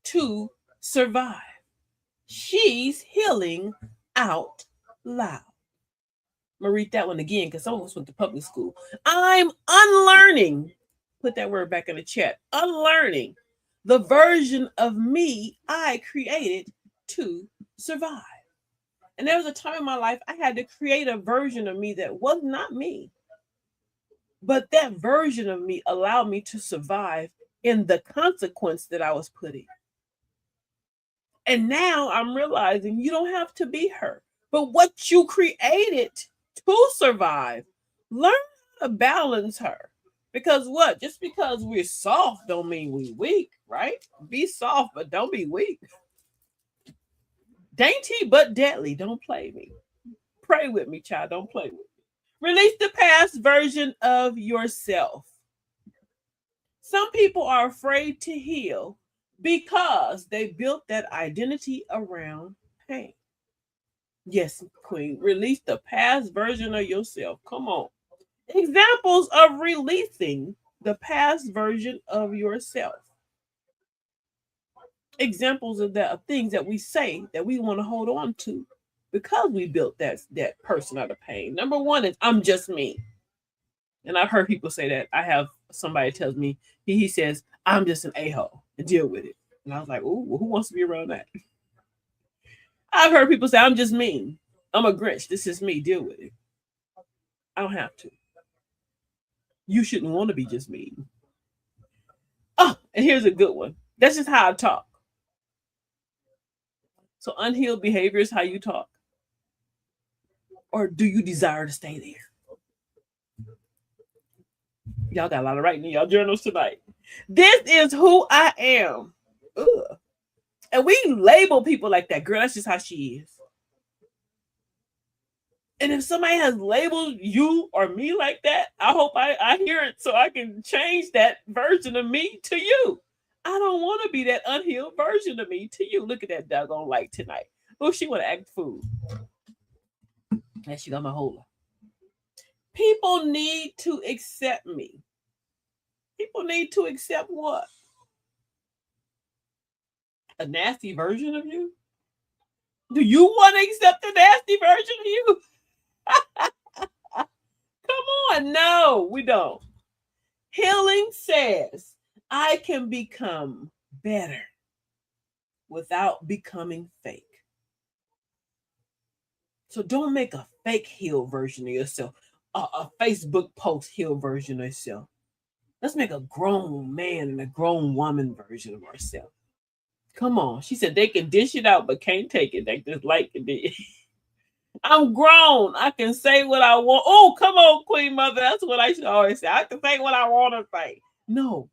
to survive. She's healing out loud. I'm going to read that one again because some of us went to public school. I'm unlearning. Put that word back in the chat. Unlearning the version of me I created to survive. And there was a time in my life I had to create a version of me that was not me. But that version of me allowed me to survive in the consequence that I was put in. And now I'm realizing you don't have to be her. But what you created to survive, learn how to balance her. Because what? Just because we're soft don't mean we weak, right? Be soft, but don't be weak. Dainty but deadly. Don't play me. Pray with me, child. Don't play with me. Release the past version of yourself. Some people are afraid to heal because they built that identity around pain. Yes, Queen, release the past version of yourself. Come on. Examples of releasing the past version of yourself. Examples of that of things that we say that we want to hold on to because we built that person out of pain. Number one is I'm just me. And I've heard people say that. I have somebody tells me, he says, I'm just an a-hole and deal with it. And I was like, ooh, who wants to be around that? I've heard people say, I'm just mean. I'm a Grinch. This is me. Deal with it. I don't have to. You shouldn't want to be just mean. Oh, and here's a good one. That's just how I talk. So unhealed behavior is how you talk. Or do you desire to stay there? Y'all got a lot of writing in y'all journals tonight. This is who I am. Ugh. And we label people like that. Girl, that's just how she is. And if somebody has labeled you or me like that, I hope I hear it so I can change that version of me to you. I don't want to be that unhealed version of me to you. Look at that doggone light tonight. Oh, she want to act fool. And she got my holder. People need to accept me. People need to accept what? A nasty version of you? Do you want to accept a nasty version of you? Come on. No, we don't. Healing says I can become better without becoming fake. So don't make a fake heal version of yourself, a Facebook post heal version of yourself. Let's make a grown man and a grown woman version of ourselves. Come on. She said they can dish it out, but can't take it. They just like it. I'm grown. I can say what I want. Oh, come on, Queen Mother. That's what I should always say. I can say what I want to say. No.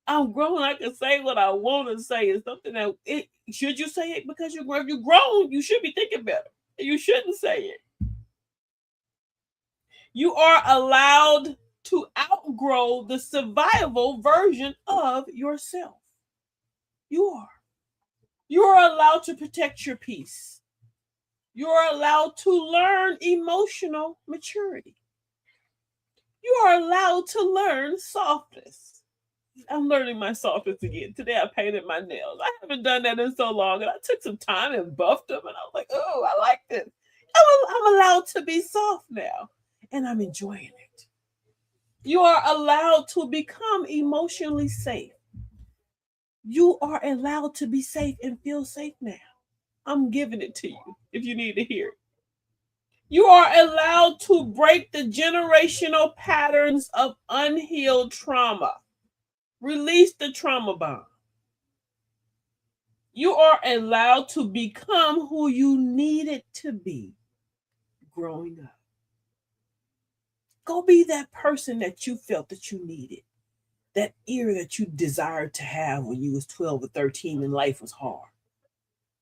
I'm grown. I can say what I want to say. It's something that should you say it because you're grown? If you're grown, you should be thinking better. You shouldn't say it. You are allowed to outgrow the survival version of yourself. You are. You are allowed to protect your peace. You are allowed to learn emotional maturity. You are allowed to learn softness. I'm learning my softness again. Today I painted my nails. I haven't done that in so long, and I took some time and buffed them, and I was like, oh, I like this. I'm allowed to be soft now, and I'm enjoying it. You are allowed to become emotionally safe. You are allowed to be safe and feel safe now. I'm giving it to you if you need to hear it. You are allowed to break the generational patterns of unhealed trauma. Release the trauma bond. You are allowed to become who you needed to be growing up. Go be that person that you felt that you needed. That ear that you desired to have when you was 12 or 13 and life was hard.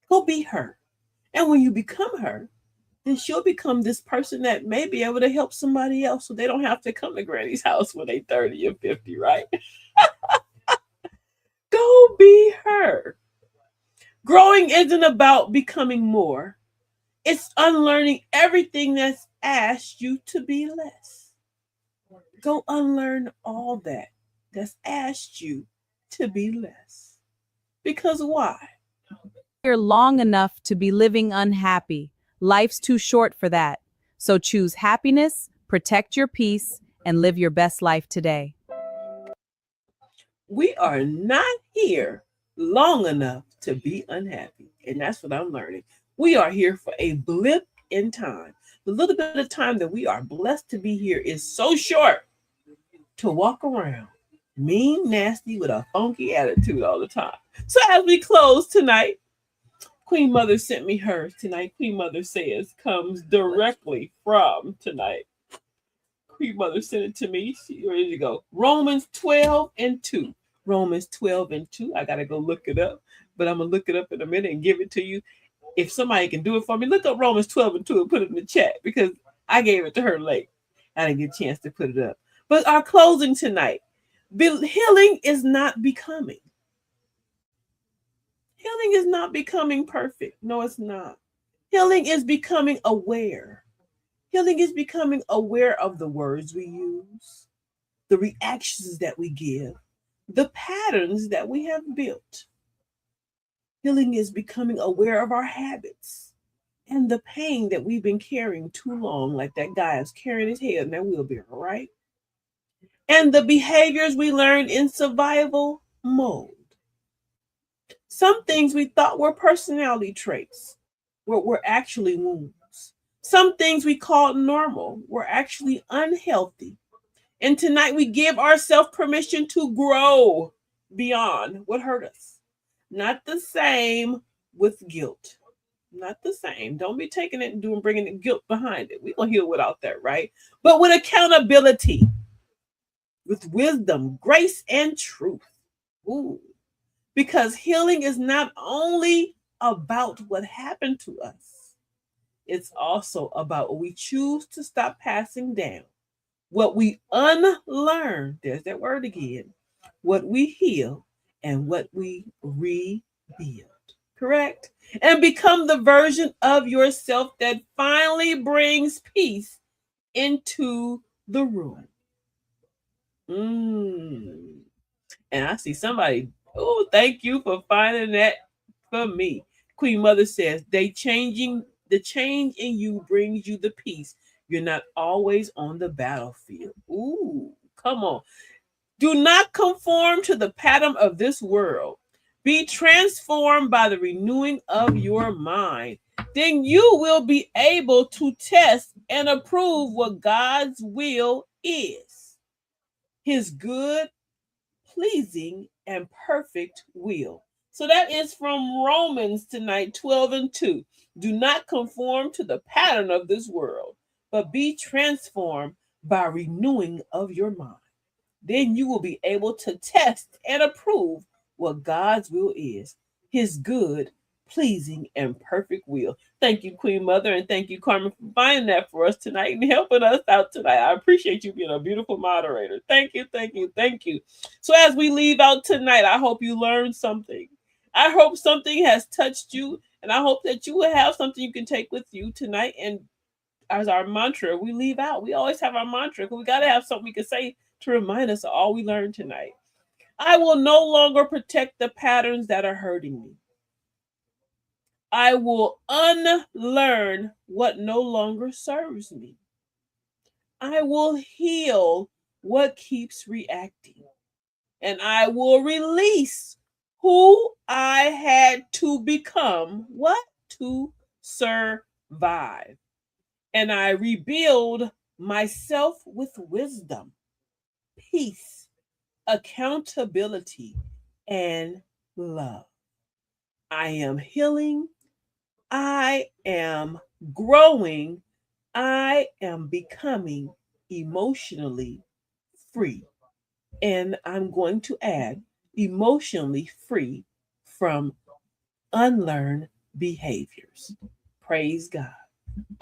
Go be her. And when you become her, then she'll become this person that may be able to help somebody else so they don't have to come to Granny's house when they're 30 or 50, right? Go be her. Growing isn't about becoming more. It's unlearning everything that's asked you to be less. Go unlearn all that's asked you to be less. Because why? You're long enough to be living unhappy. Life's too short for that. So choose happiness, protect your peace, and live your best life today. We are not here long enough to be unhappy. And that's what I'm learning. We are here for a blip in time. The little bit of time that we are blessed to be here is so short to walk around mean, nasty, with a funky attitude all the time. So as we close tonight, Queen Mother sent me hers tonight. Queen Mother says comes directly from tonight. Queen Mother sent it to me. Ready to go. Romans 12:2. Romans 12:2. I gotta go look it up, but I'm gonna look it up in a minute and give it to you. If somebody can do it for me, look up Romans 12 and 2 and put it in the chat because I gave it to her late. I didn't get a chance to put it up. But our closing tonight, healing is not becoming. Healing is not becoming perfect. No, it's not. Healing is becoming aware. Healing is becoming aware of the words we use, the reactions that we give, the patterns that we have built. Healing is becoming aware of our habits and the pain that we've been carrying too long, like that guy is carrying his head in that wheelbarrow, right? And the behaviors we learned in survival mode. Some things we thought were personality traits were actually wounds. Some things we called normal were actually unhealthy. And tonight we give ourselves permission to grow beyond what hurt us. Not the same with guilt. Not the same. Don't be taking it and bringing the guilt behind it. We're going to heal without that, right? But with accountability, with wisdom, grace, and truth. Ooh. Because healing is not only about what happened to us, it's also about what we choose to stop passing down, what we unlearn, there's that word again, what we heal, and what we rebuild. Correct? And become the version of yourself that finally brings peace into the room. And I see somebody, oh, thank you for finding that for me. Queen Mother says, the change in you brings you the peace. You're not always on the battlefield. Ooh, come on. Do not conform to the pattern of this world. Be transformed by the renewing of your mind. Then you will be able to test and approve what God's will is. His good, pleasing, and perfect will. So that is from Romans tonight, 12 and 2. Do not conform to the pattern of this world, but be transformed by renewing of your mind. Then you will be able to test and approve what God's will is, his good, pleasing, and perfect will. Thank you, Queen Mother, and thank you, Carmen, for finding that for us tonight and helping us out tonight. I appreciate you being a beautiful moderator. Thank you, thank you, thank you. So as we leave out tonight, I hope you learned something. I hope something has touched you, and I hope that you will have something you can take with you tonight. And as our mantra, we leave out. We always have our mantra, because we got to have something we can say to remind us of all we learned tonight. I will no longer protect the patterns that are hurting me. I will unlearn what no longer serves me. I will heal what keeps reacting. And I will release who I had to become, what? To survive. And I rebuild myself with wisdom, peace, accountability, and love. I am healing. I am growing. I am becoming emotionally free. And I'm going to add emotionally free from unlearned behaviors. Praise God.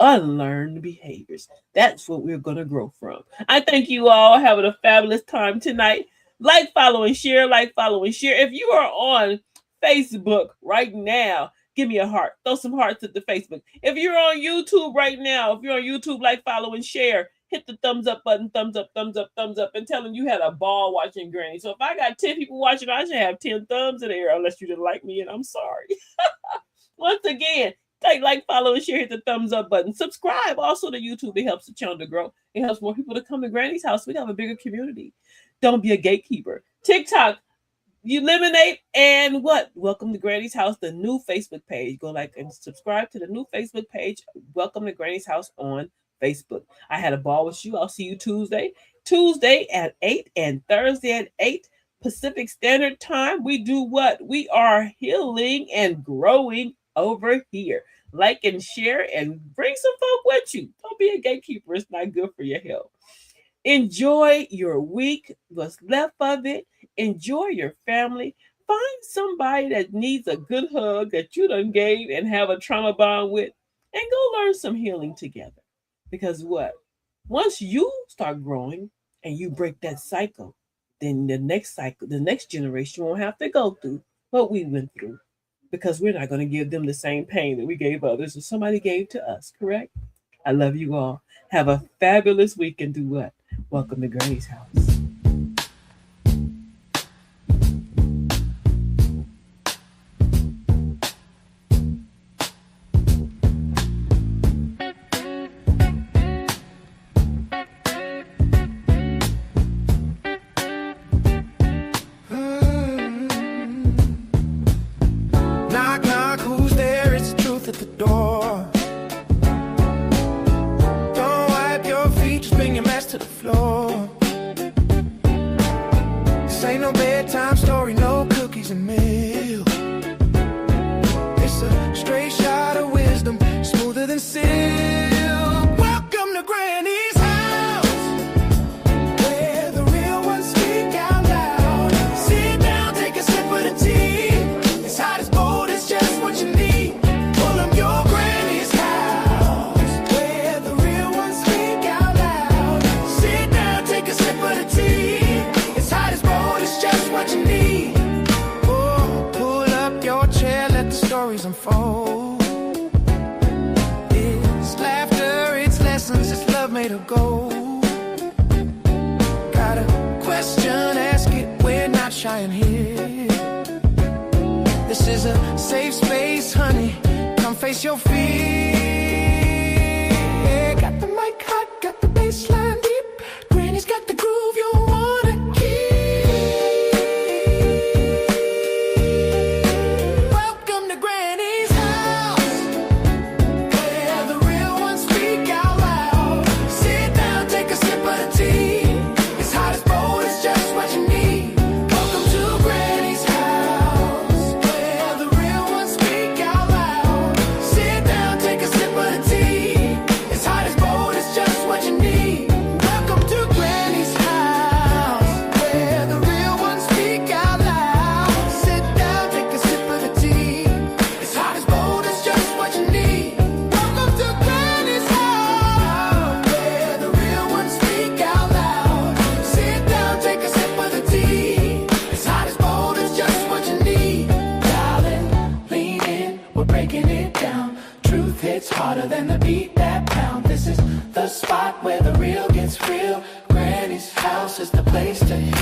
Unlearned behaviors. That's what we're going to grow from. I thank you all having a fabulous time tonight. Like, follow, and share. Like, follow, and share. If you are on Facebook right now, give me a heart. Throw some hearts at the Facebook. If you're on YouTube right now, if you're on YouTube, like, follow, and share. Hit the thumbs up button, thumbs up, thumbs up, thumbs up, and tell them you had a ball watching Granny. So if I got 10 people watching, I should have 10 thumbs in the air, unless you didn't like me, and I'm sorry. Once again, like, follow, and share, hit the thumbs up button. Subscribe also to YouTube. It helps the channel to grow. It helps more people to come to Granny's house. We have a bigger community. Don't be a gatekeeper. TikTok, eliminate, and what? Welcome to Granny's house, the new Facebook page. Go like and subscribe to the new Facebook page. Welcome to Granny's house on Facebook. I had a ball with you. I'll see you Tuesday at 8 and Thursday at 8 Pacific Standard Time. We do what? We are healing and growing over here. Like and share and bring some folk with you. Don't be a gatekeeper. It's not good for your health. Enjoy your week, what's left of it. Enjoy your family. find somebody that needs a good hug that you done gave and have a trauma bond with, and go learn some healing together. Because what? Once you start growing and you break that cycle, then the next cycle, the next generation won't have to go through what we went through. Because we're not going to give them the same pain that we gave others or somebody gave to us, correct? I love you all. Have a fabulous week and do what? Welcome to Granny's house. Knock, knock, who's there? It's the truth at the door. Don't wipe your feet, just bring your mess to the floor. This ain't no bedtime story, no cookies and milk. It's a straight shot of wisdom, smoother than silk. Welcome to Granny's house, where the real ones speak out loud. Sit down, take a sip of the tea. It's hot as cold, it's just what you need. Pull up your Granny's house, where the real ones speak out loud. Sit down, take a sip of the tea. It's hot as cold, it's just what you need. Oh, pull up your chair, let the stories unfold. It's laughter, it's lessons, it's love made of gold. Got a question, ask it, we're not shy in here. This is a safe space, honey, come face your fear. Got the mic hot, got the bass line deep. Granny's got the groove you wanna keep. Welcome to Granny's house, where the real ones speak out loud. Sit down, take a sip of the tea. It's hot as cold, it's just what you need. Welcome to Granny's house, where the real ones speak out loud. Sit down, take a sip of the tea. It's hot as cold, it's just what you need. Welcome to Granny's house, where the real ones speak out loud. Sit down, take a sip of the tea. It's hot as cold, it's just what you need. Welcome to Granny's house, where the real ones speak out loud. Sit down, take a sip of the tea. It's hot as cold, it's just what you need. Darling, lean in, we're breaking it down. Truth hits harder than the beat that pound. This is the spot where the real gets real. Granny's house is the place to heal.